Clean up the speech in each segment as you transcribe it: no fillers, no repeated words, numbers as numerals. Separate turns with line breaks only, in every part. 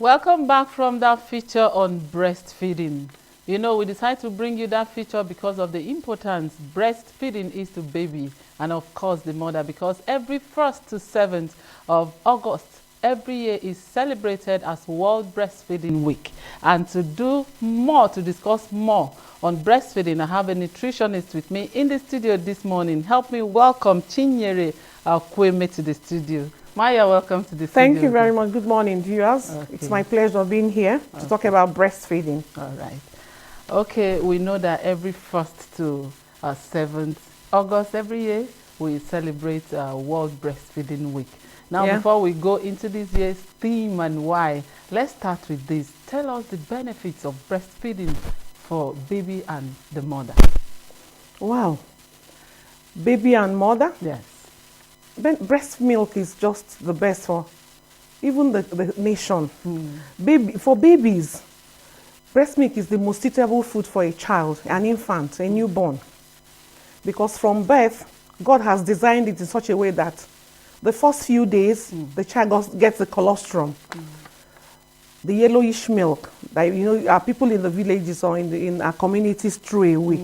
Welcome back from that feature on breastfeeding. You know, we decided to bring you that feature because of the importance breastfeeding is to baby and of course the mother, because every 1st to 7th of August every year is celebrated as World Breastfeeding Week. And to do more, to discuss more on breastfeeding, I have a nutritionist with me in the studio this morning. Help me welcome Chinyere Kweme to the studio. Maya, welcome to the studio.
Thank you very much. Good morning, viewers.
Okay.
It's my pleasure being here to talk about breastfeeding.
All right. Okay, we know that every 1st to 7th August every year, we celebrate World Breastfeeding Week. Now, before we go into this year's theme and why, let's start with this. Tell us the benefits of breastfeeding for baby and the mother.
Wow. Baby and mother?
Yes.
Breast milk is just the best for even the nation. For babies, breast milk is the most suitable food for a child, an infant, a newborn. Because from birth, God has designed it in such a way that the first few days, the child gets the colostrum, the yellowish milk that our people in the villages or in our communities throw away.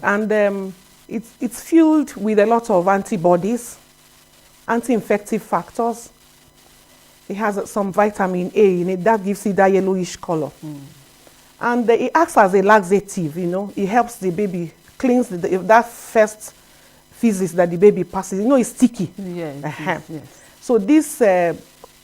And it's filled with a lot of antibodies, anti-infective factors. It has some vitamin A in it that gives it that yellowish color. And it acts as a laxative, It helps the baby cleanse that first physics that the baby passes. It's sticky.
Yes.
So this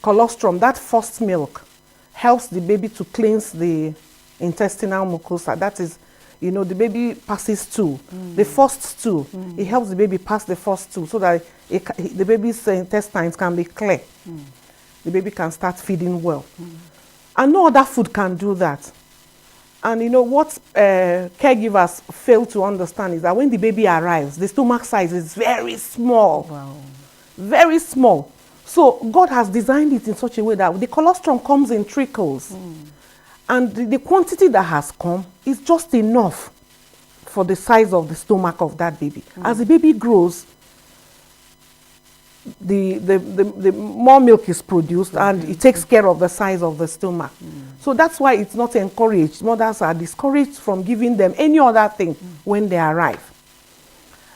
colostrum, that first milk, helps the baby to cleanse the intestinal mucosa. That is, the baby passes two. The first two, it helps the baby pass the first two so that the baby's intestines can be clear. The baby can start feeding well. And no other food can do that. And what caregivers fail to understand is that when the baby arrives, the stomach size is very small.
Wow.
Very small. So God has designed it in such a way that the colostrum comes in trickles. And the quantity that has come is just enough for the size of the stomach of that baby. As the baby grows, the more milk is produced and it takes care of the size of the stomach. So that's why it's not encouraged. Mothers are discouraged from giving them any other thing when they arrive.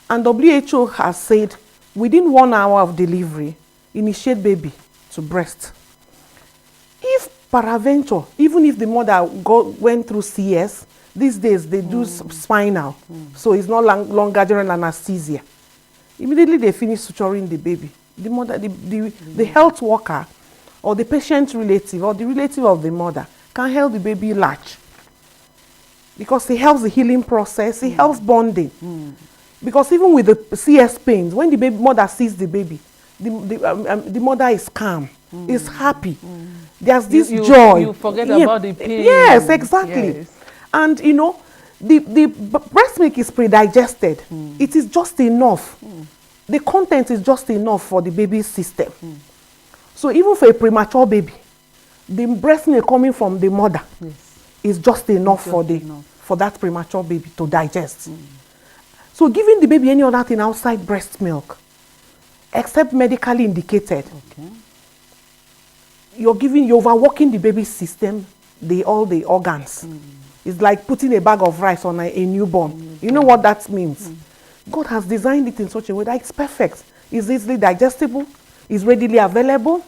And WHO has said within 1 hour of delivery, initiate baby to breast. If peradventure, even if the mother went through CS, these days they do spinal, so it's no longer general anesthesia. Immediately they finish suturing the baby. The mother, the health worker, or the patient relative, or the relative of the mother can help the baby latch. Because it helps the healing process, it helps bonding. Because even with the CS pains, when the mother sees the baby, the mother is calm, is happy. There's this joy.
You forget about the pain.
Yes, exactly.
Yes.
And the breast milk is pre-digested. It is just enough. The content is just enough for the baby's system. So even for a premature baby, the breast milk coming from the mother is just enough for that premature baby to digest. So giving the baby any other thing outside breast milk, except medically indicated, you're overworking the baby's system, all the organs. It's like putting a bag of rice on a newborn. You know what that means? God has designed it in such a way that it's perfect. It's easily digestible. It's readily available.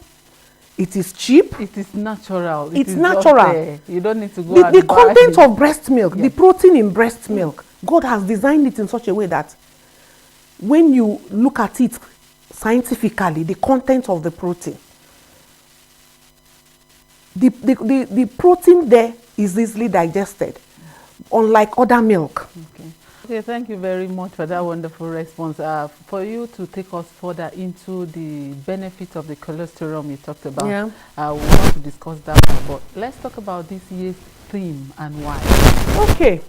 It is cheap.
It is natural.
It's natural.
You don't need to go out.
The content of breast milk, the protein in breast milk, God has designed it in such a way that when you look at it scientifically, the content of the protein, the protein there is easily digested, unlike other milk.
Okay, thank you very much for that wonderful response. For you to take us further into the benefits of the colostrum you talked about, we want to discuss that, but let's talk about this year's theme and why.
Okay,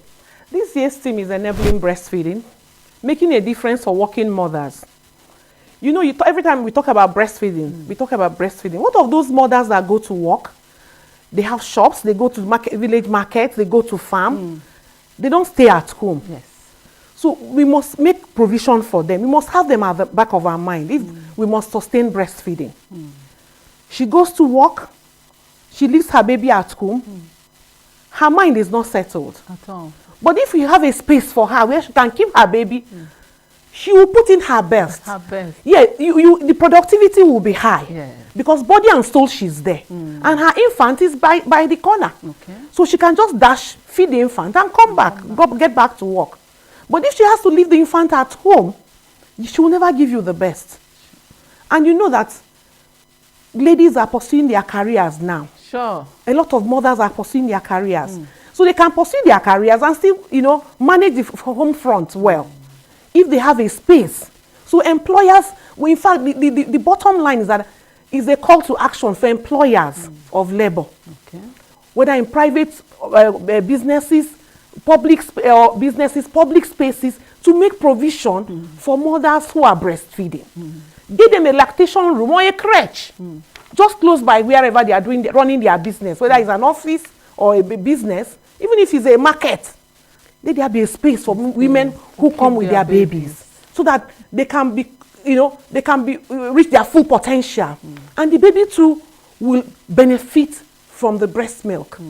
this year's theme is enabling breastfeeding, making a difference for working mothers. Every time we talk about breastfeeding, What of those mothers that go to work? They have shops, they go to village markets, they go to farm. They don't stay at home.
Yes.
So we must make provision for them. We must have them at the back of our mind. If we must sustain breastfeeding. She goes to work, she leaves her baby at home, her mind is not settled.
At all.
But if you have a space for her where she can keep her baby, she will put in her best.
Her best.
Yeah, the productivity will be high.
Yeah.
Because body and soul, she's there. And her infant is by the corner.
Okay.
So she can just dash, feed the infant and come back, get back to work. But if she has to leave the infant at home, she will never give you the best. And you know that ladies are pursuing their careers now.
Sure.
A lot of mothers are pursuing their careers. So they can pursue their careers and still, manage the home front well. If they have a space. So employers, well, in fact, the bottom line is that is a call to action for employers of labor.
Okay.
Whether in private businesses, public spaces, to make provision for mothers who are breastfeeding. Give them a lactation room or a crèche, just close by wherever they are running their business, whether it's an office or a business, even if it's a market. Let there be a space for women who come with their babies, so that they can be, reach their full potential, and the baby too will benefit from the breast milk.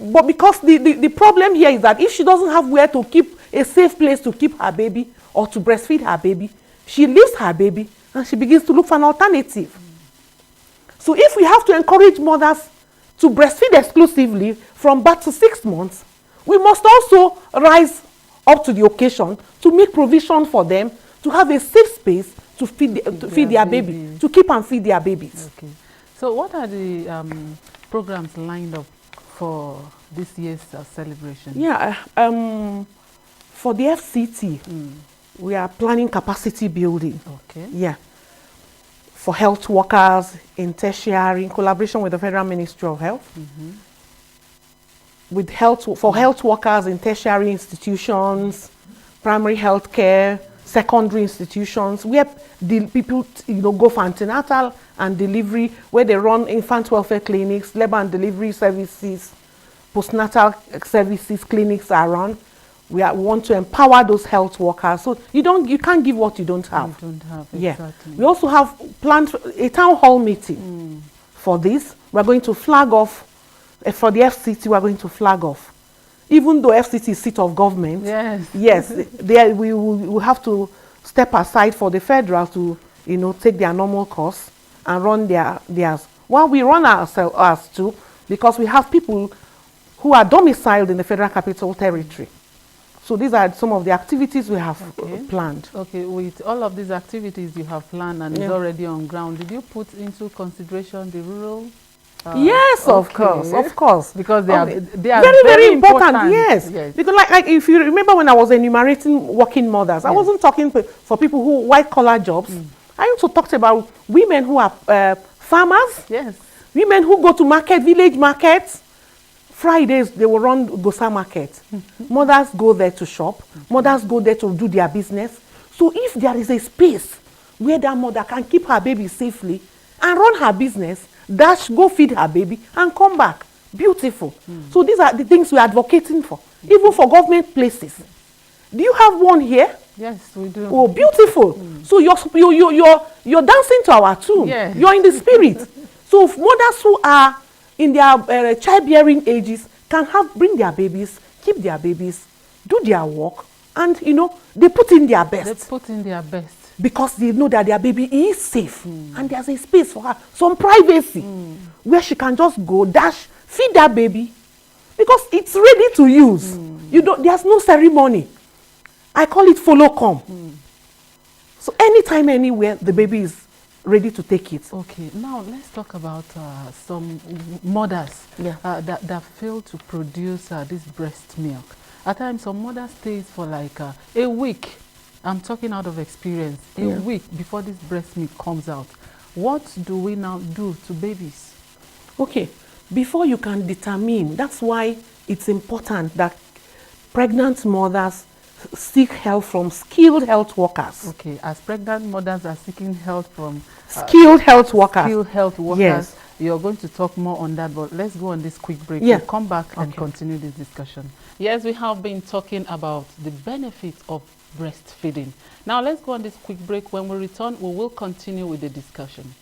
But because the problem here is that if she doesn't have where to keep a safe place to keep her baby or to breastfeed her baby, she leaves her baby and she begins to look for an alternative. So if we have to encourage mothers to breastfeed exclusively from birth to 6 months, we must also rise up to the occasion to make provision for them to have a safe space to feed their baby, to keep and feed their babies.
Okay. So what are the programs lined up for this year's celebration?
Yeah, for the FCT, we are planning capacity building.
Okay.
Yeah. For health workers in tertiary, in collaboration with the Federal Ministry of Health. With health workers in tertiary institutions, primary health care, secondary institutions, where the people go for antenatal and delivery, where they run infant welfare clinics, labor and delivery services, postnatal services, clinics are run. We want to empower those health workers. So you can't give what you don't have.
You don't have, exactly.
Yeah. We also have planned a town hall meeting for this. We're going to flag off, for the FCT, we're going to flag off. Even though FCT is seat of government, yes, we will have to step aside for the federal to, take their normal course and run theirs. While we run ours too, because we have people who are domiciled in the Federal Capital Territory. So these are some of the activities we have planned. Okay,
with all of these activities you have planned and is already on ground, did you put into consideration the rural?
Yes, of course.
Because they are
very, very important. Yes. Because like if you remember when I was enumerating working mothers, I wasn't talking for people who white collar jobs. I also talked about women who are farmers.
Yes.
Women who go to village markets. Fridays, they will run Gosa market. Mothers go there to shop. Mothers go there to do their business. So if there is a space where that mother can keep her baby safely and run her business, go feed her baby and come back. Beautiful. So these are the things we're advocating for. Even for government places. Do you have one here?
Yes, we do.
Oh, beautiful. So you're dancing to our tune.
Yes.
You're in the spirit. So mothers who are in their childbearing ages can bring their babies, keep their babies, do their work, and they put in their best.
They put in their best.
Because they know that their baby is safe and there's a space for her, some privacy, where she can just go, feed that baby, because it's ready to use. There's no ceremony. I call it follow come. So anytime, anywhere, the baby is ready to take it. Okay,
now let's talk about some mothers that fail to produce this breast milk. At times, some mothers stays for like a week. I'm talking out of experience. A week before this breast milk comes out. What do we now do to babies? Okay, before you can determine, that's why it's important that pregnant mothers seek help from skilled health workers. Okay, as pregnant mothers are seeking help from skilled health workers. Yes. You're going to talk more on that, but let's go on this quick break. We'll come back and continue this discussion. Yes, we have been talking about the benefits of breastfeeding. Now let's go on this quick break. When we return, we will continue with the discussion.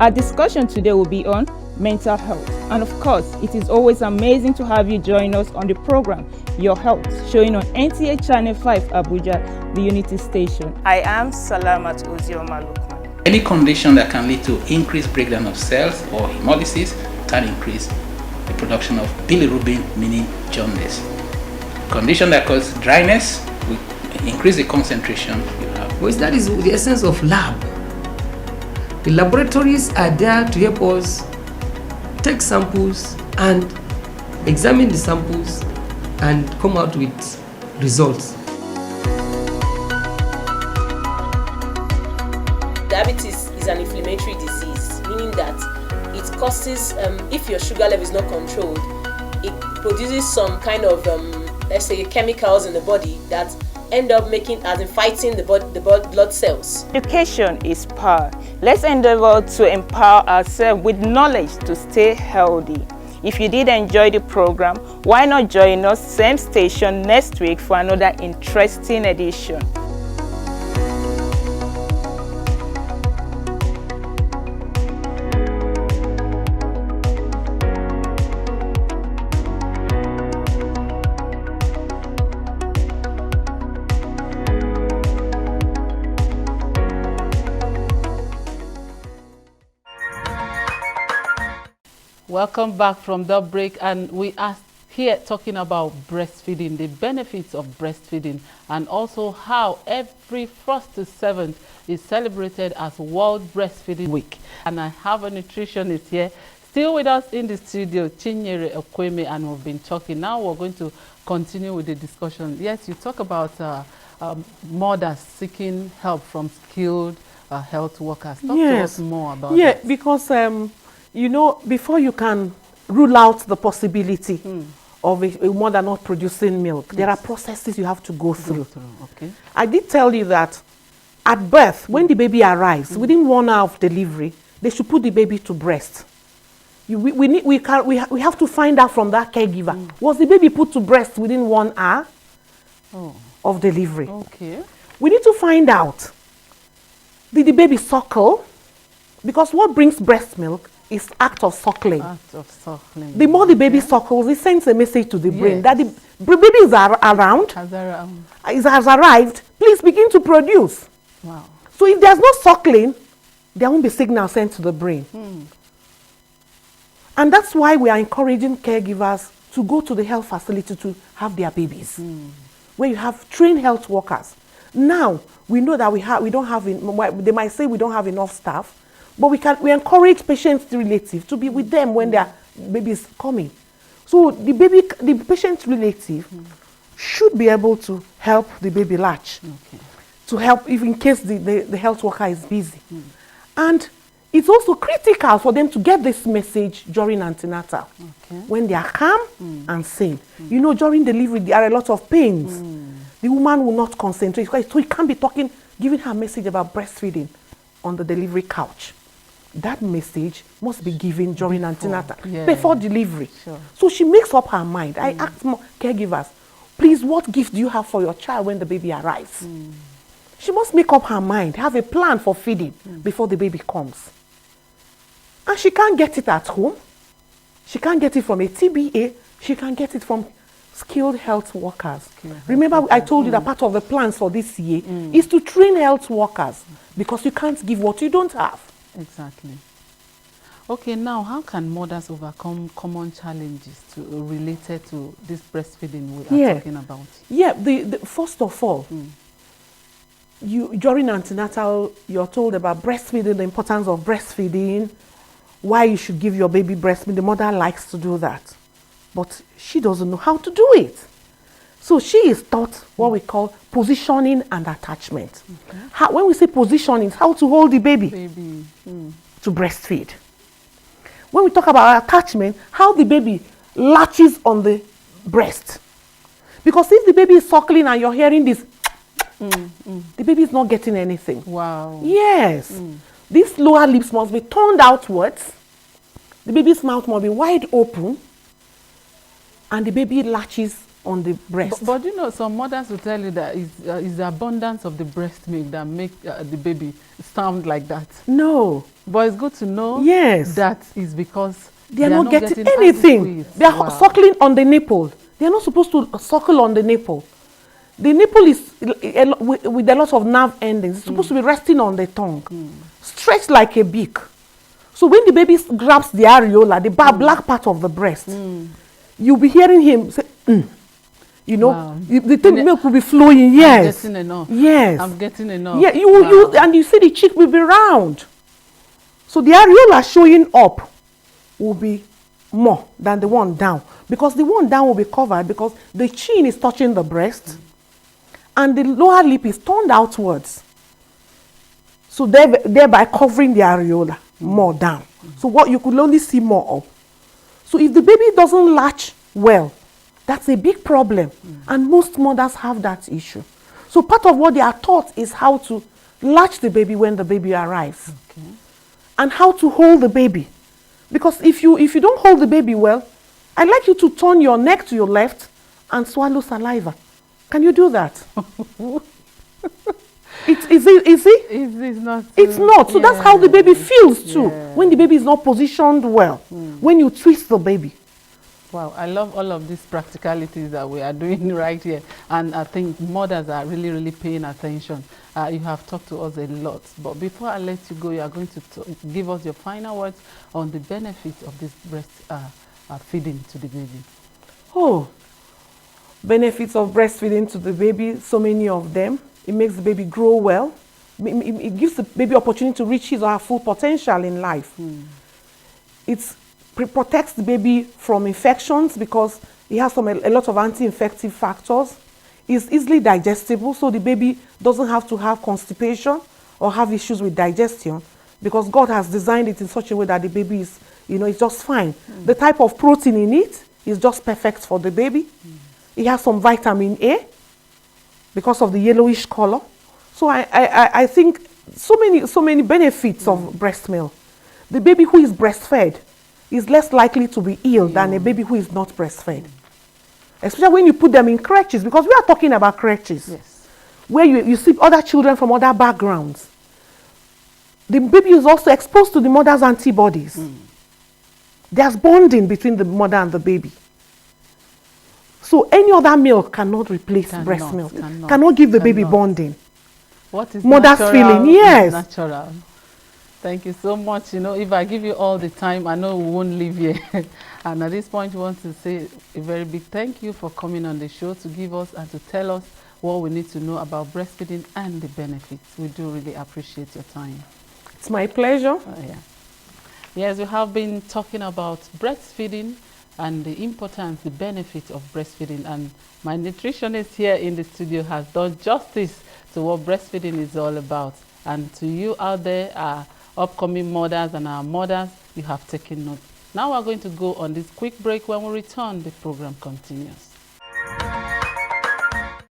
Our discussion today will be on mental health. And of course, it is always amazing to have you join us on the program, Your Health, showing on NTA Channel 5 Abuja, the Unity Station. I am Salamat Ozioma Lukman.
Any condition that can lead to increased breakdown of cells or hemolysis can increase the production of bilirubin, meaning jaundice. Condition that causes dryness will increase the concentration you have.
Well, that is the essence of lab. The laboratories are there to help us take samples and examine the samples and come out with results.
Diabetes is an inflammatory disease, meaning that it causes, if your sugar level is not controlled, it produces some kind of, let's say, chemicals in the body that end up fighting the blood cells.
Education is power. Let's endeavor to empower ourselves with knowledge to stay healthy. If you did enjoy the program, why not join us same station next week for another interesting edition.
Welcome back from the break, and we are here talking about breastfeeding, the benefits of breastfeeding, and also how every 1st to 7th is celebrated as World Breastfeeding Week. And I have a nutritionist here, still with us in the studio, Chinyere Okweme, and we've been talking. Now we're going to continue with the discussion. Yes, you talk about mothers seeking help from skilled health workers. Talk to us more about that.
Yeah, because you know, before you can rule out the possibility of a mother not producing milk, there are processes you have to go through.
Okay.
I did tell you that at birth, when the baby arrives, within 1 hour of delivery, they should put the baby to breast. We have to find out from that caregiver, was the baby put to breast within 1 hour of delivery?
Okay.
We need to find out, did the baby suckle? Because what brings breast milk is act of suckling.
Act of suckling.
The more the baby suckles, it sends a message to the brain that the baby is around, has arrived, please begin to produce.
Wow.
So if there's no suckling, there won't be signal sent to the brain. And that's why we are encouraging caregivers to go to the health facility to have their babies, where you have trained health workers. Now, we know that we don't have, they might say we don't have enough staff, but we encourage patients' relatives to be with them when their baby is coming. So the patient's relative should be able to help the baby latch, to help if in case the health worker is busy. And it's also critical for them to get this message during antenatal, when they are calm and sane. You know, during delivery, there are a lot of pains. The woman will not concentrate, so you can't be giving her a message about breastfeeding on the delivery couch. That message must be given during antenatal, before delivery. Sure. So she makes up her mind. I ask caregivers, please, what gift do you have for your child when the baby arrives? She must make up her mind, have a plan for feeding before the baby comes. And she can't get it at home. She can't get it from a TBA. She can get it from skilled health workers. Remember, I told you that part of the plans for this year is to train health workers, because you can't give what you don't have.
Exactly. Okay, now how can mothers overcome common challenges related to this breastfeeding we are talking about? Yeah,
first of all, during antenatal, you're told about breastfeeding, the importance of breastfeeding, why you should give your baby breast milk. The mother likes to do that, but she doesn't know how to do it. So she is taught what we call positioning and attachment. When we say positioning, it's how to hold the baby to breastfeed. When we talk about attachment, how the baby latches on the breast. Because if the baby is suckling and you're hearing this, the baby is not getting anything.
Wow.
Yes. These lower lips must be turned outwards. The baby's mouth must be wide open. And the baby latches on the breast.
But you know, some mothers will tell you that it's the abundance of the breast milk that make the baby sound like that.
No.
But it's good to know
Yes.
that is because
They are not getting anything.
adequate.
They are suckling on the nipple. They are not supposed to suckle on the nipple. The nipple is with a lot of nerve endings. It's supposed to be resting on the tongue, stretched like a beak. So when the baby grabs the areola, the black part of the breast, you'll be hearing him say, you know,
Wow.
the milk will be flowing. Yes.
I'm getting enough.
Yes.
I'm getting enough.
Yeah, and you see the cheek will be round. So the areola showing up will be more than the one down, because the one down will be covered because the chin is touching the breast and the lower lip is turned outwards. So thereby covering the areola more down. So what you could only see more up. So if the baby doesn't latch well, that's a big problem. And most mothers have that issue. So part of what they are taught is how to latch the baby when the baby arrives.
Okay.
And how to hold the baby. Because if you don't hold the baby well, I'd like you to turn your neck to your left and swallow saliva. Can you do that? Is it?
It's not.
It's not. So that's how the baby feels too.
Yeah.
When the baby is not positioned well. When you twist the baby.
Wow, I love all of these practicalities that we are doing right here. And I think mothers are really, really paying attention. You have talked to us a lot. But before I let you go, you are going to give us your final words on the benefits of this breast feeding to the baby.
Oh, benefits of breastfeeding to the baby, so many of them. It makes the baby grow well. It gives the baby opportunity to reach his or her full potential in life. It protects the baby from infections because it has a lot of anti-infective factors. It's easily digestible, so the baby doesn't have to have constipation or have issues with digestion, because God has designed it in such a way that the baby is, it's just fine. The type of protein in it is just perfect for the baby. It has some vitamin A because of the yellowish color. So I think so many benefits of breast milk. The baby who is breastfed is less likely to be ill than a baby who is not breastfed. Especially when you put them in crèches, because we are talking about crèches.
Yes.
Where you see other children from other backgrounds. The baby is also exposed to the mother's antibodies. There's bonding between the mother and the baby. So any other milk cannot replace breast milk. Cannot give the baby bonding.
What is
mother's
natural
feeling? Yes.
is natural. Thank you so much. If I give you all the time, I know we won't leave here. And at this point, we want to say a very big thank you for coming on the show to give us and to tell us what we need to know about breastfeeding and the benefits. We do really appreciate your time.
It's my pleasure.
Yeah. Yes, we have been talking about breastfeeding and the importance, the benefits of breastfeeding. And my nutritionist here in the studio has done justice to what breastfeeding is all about. And to you out there, our upcoming mothers and our mothers, you have taken note. Now we're going to go on this quick break. When we return, the program continues.